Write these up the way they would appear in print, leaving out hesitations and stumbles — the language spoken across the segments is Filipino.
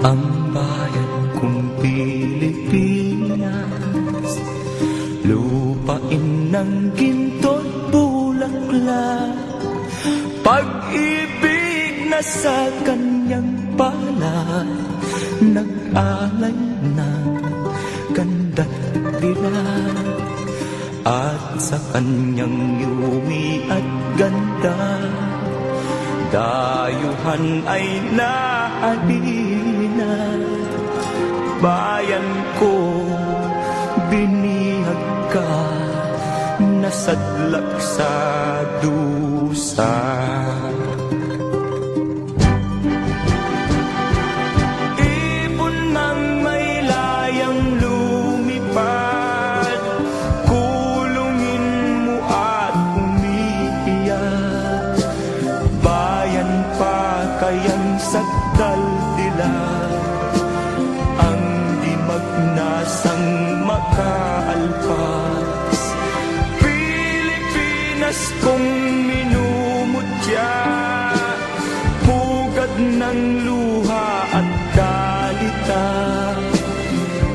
ang bayan kong Pilipinas, lupain ng ginto't bulaklak, pag-ibig na sa kanyang palad, nag-alay ng ganda't dilag, at sa kanyang yumi at ganda, dayuhan ay naalila. Bayan ko, binihag ka, nasadlak sa dusa. Ibon mang may layang lumipad, kulungin mo at umiiyak. Bayan pa kayang sagdal dilag, ang di magnasang makaalpas. Pilipinas kong minumutya, pugad ng luha at dalita,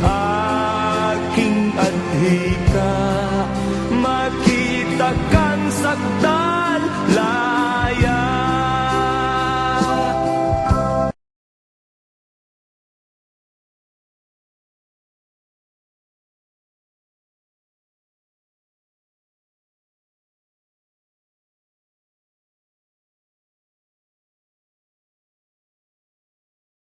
aking adhika, makita kang sagdal.